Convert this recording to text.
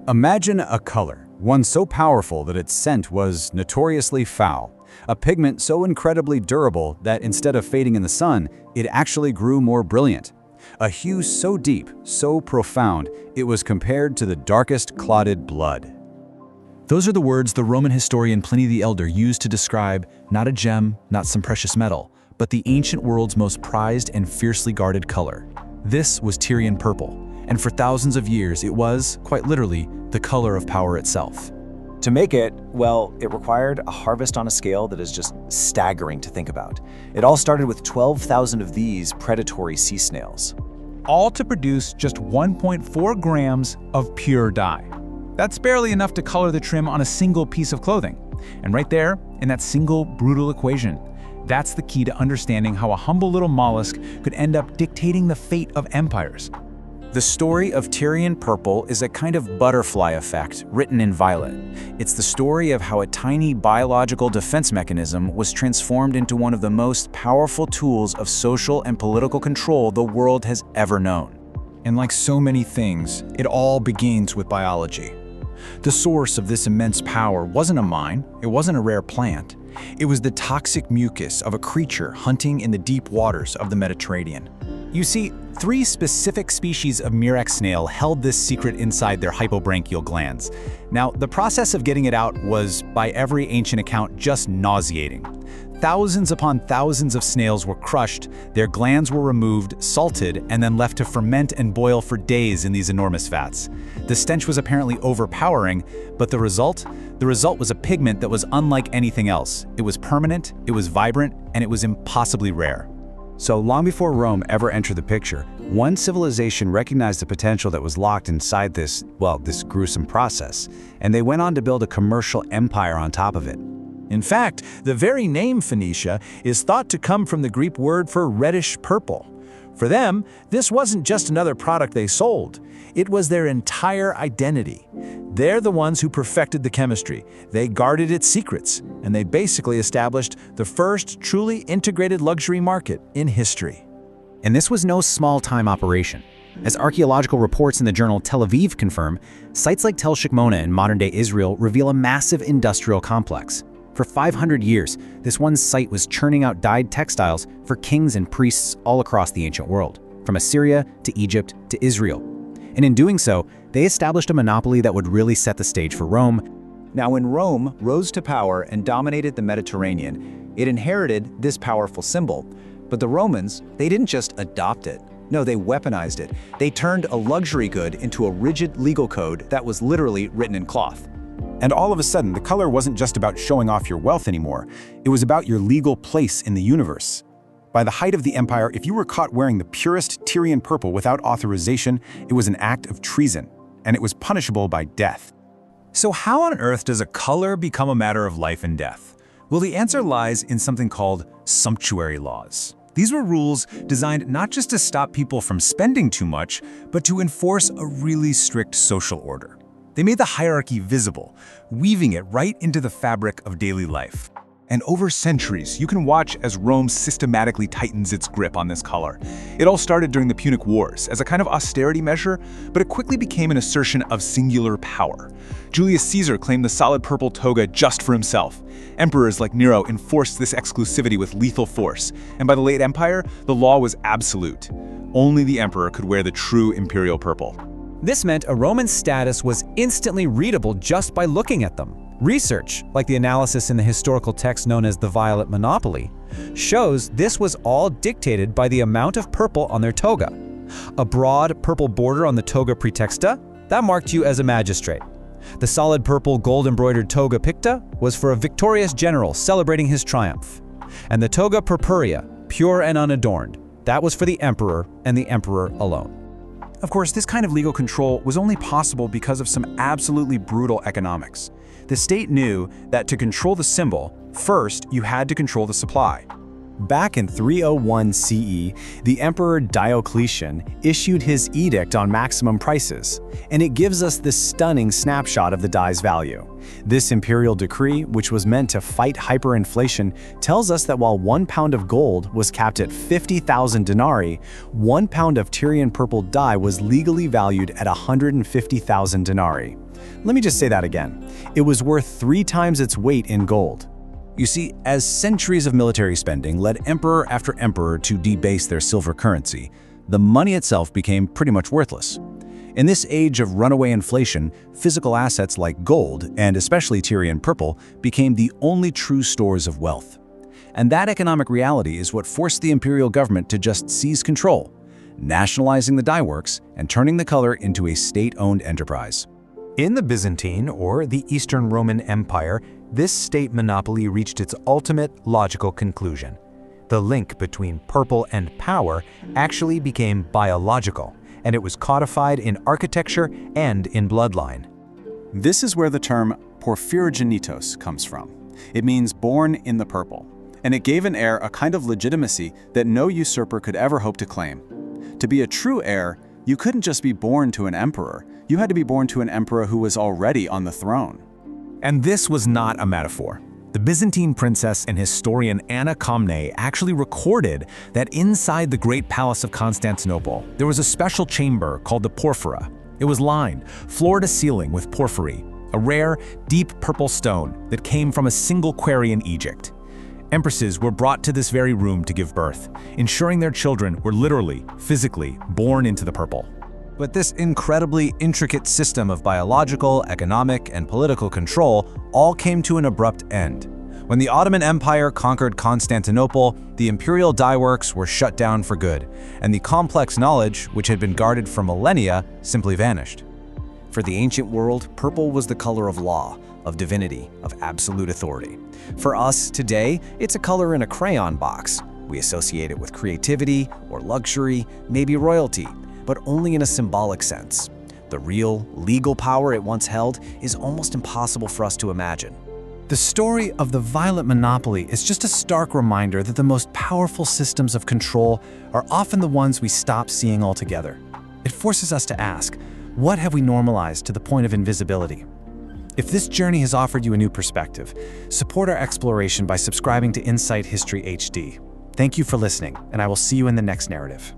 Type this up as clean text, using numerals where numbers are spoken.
Imagine a color, one so powerful that its scent was notoriously foul, a pigment so incredibly durable that instead of fading in the sun, it actually grew more brilliant. A hue so deep, so profound, it was compared to the darkest clotted blood. Those are the words the Roman historian Pliny the Elder used to describe not a gem, not some precious metal, but the ancient world's most prized and fiercely guarded color. This was Tyrian purple, and for thousands of years it was, quite literally, the color of power itself. To make it, well, it required a harvest on a scale that is just staggering to think about. It all started with 12,000 of these predatory sea snails. All to produce just 1.4 grams of pure dye. That's barely enough to color the trim on a single piece of clothing. And right there, in that single brutal equation, that's the key to understanding how a humble little mollusk could end up dictating the fate of empires. The story of Tyrian Purple is a kind of butterfly effect written in violet. It's the story of how a tiny biological defense mechanism was transformed into one of the most powerful tools of social and political control the world has ever known. And like so many things, it all begins with biology. The source of this immense power wasn't a mine, it wasn't a rare plant. It was the toxic mucus of a creature hunting in the deep waters of the Mediterranean. You see, 3 specific species of Murex snail held this secret inside their hypobranchial glands. Now, the process of getting it out was, by every ancient account, just nauseating. Thousands upon thousands of snails were crushed, their glands were removed, salted, and then left to ferment and boil for days in these enormous vats. The stench was apparently overpowering, but the result? The result was a pigment that was unlike anything else. It was permanent, it was vibrant, and it was impossibly rare. So long before Rome ever entered the picture, one civilization recognized the potential that was locked inside this gruesome process, and they went on to build a commercial empire on top of it. In fact, the very name Phoenicia is thought to come from the Greek word for reddish purple. For them, this wasn't just another product they sold. It was their entire identity. They're the ones who perfected the chemistry. They guarded its secrets, and they basically established the first truly integrated luxury market in history. And this was no small-time operation. As archaeological reports in the journal Tel Aviv confirm, sites like Tel Shikmona in modern-day Israel reveal a massive industrial complex. For 500 years, this one site was churning out dyed textiles for kings and priests all across the ancient world, from Assyria to Egypt to Israel. And in doing so, they established a monopoly that would really set the stage for Rome. Now, when Rome rose to power and dominated the Mediterranean, it inherited this powerful symbol. But the Romans, they didn't just adopt it. No, they weaponized it. They turned a luxury good into a rigid legal code that was literally written in cloth. And all of a sudden, the color wasn't just about showing off your wealth anymore. It was about your legal place in the universe. By the height of the empire, if you were caught wearing the purest Tyrian purple without authorization, it was an act of treason, and it was punishable by death. So how on earth does a color become a matter of life and death? Well, the answer lies in something called sumptuary laws. These were rules designed not just to stop people from spending too much, but to enforce a really strict social order. They made the hierarchy visible, weaving it right into the fabric of daily life. And over centuries, you can watch as Rome systematically tightens its grip on this color. It all started during the Punic Wars as a kind of austerity measure, but it quickly became an assertion of singular power. Julius Caesar claimed the solid purple toga just for himself. Emperors like Nero enforced this exclusivity with lethal force, and by the late Empire, the law was absolute. Only the emperor could wear the true imperial purple. This meant a Roman status was instantly readable just by looking at them. Research, like the analysis in the historical text known as the Violet Monopoly, shows this was all dictated by the amount of purple on their toga. A broad purple border on the toga praetexta, that marked you as a magistrate. The solid purple gold-embroidered toga picta was for a victorious general celebrating his triumph. And the toga purpurea, pure and unadorned, that was for the emperor and the emperor alone. Of course, this kind of legal control was only possible because of some absolutely brutal economics. The state knew that to control the symbol, first you had to control the supply. Back in 301 CE, the Emperor Diocletian issued his edict on maximum prices, and it gives us this stunning snapshot of the dye's value. This imperial decree, which was meant to fight hyperinflation, tells us that while 1 pound of gold was capped at 50,000 denarii, 1 pound of Tyrian purple dye was legally valued at 150,000 denarii. Let me just say that again. It was worth 3 times its weight in gold. You see, as centuries of military spending led emperor after emperor to debase their silver currency, the money itself became pretty much worthless. In this age of runaway inflation, physical assets like gold, and especially Tyrian Purple, became the only true stores of wealth. And that economic reality is what forced the imperial government to just seize control, nationalizing the dye works and turning the color into a state-owned enterprise. In the Byzantine, or the Eastern Roman Empire, this state monopoly reached its ultimate logical conclusion. The link between purple and power actually became biological, and it was codified in architecture and in bloodline. This is where the term porphyrogenitos comes from. It means born in the purple, and it gave an heir a kind of legitimacy that no usurper could ever hope to claim. To be a true heir, you couldn't just be born to an emperor, you had to be born to an emperor who was already on the throne. And this was not a metaphor. The Byzantine princess and historian Anna Komnene actually recorded that inside the Great Palace of Constantinople, there was a special chamber called the Porphyra. It was lined, floor to ceiling, with porphyry, a rare, deep purple stone that came from a single quarry in Egypt. Empresses were brought to this very room to give birth, ensuring their children were literally, physically, born into the purple. But this incredibly intricate system of biological, economic, and political control all came to an abrupt end. When the Ottoman Empire conquered Constantinople, the imperial dye works were shut down for good, and the complex knowledge, which had been guarded for millennia, simply vanished. For the ancient world, purple was the color of law, of divinity, of absolute authority. For us today, it's a color in a crayon box. We associate it with creativity or luxury, maybe royalty, but only in a symbolic sense. The real, legal power it once held is almost impossible for us to imagine. The story of the violet monopoly is just a stark reminder that the most powerful systems of control are often the ones we stop seeing altogether. It forces us to ask, what have we normalized to the point of invisibility? If this journey has offered you a new perspective, support our exploration by subscribing to Insight History HD. Thank you for listening, and I will see you in the next narrative.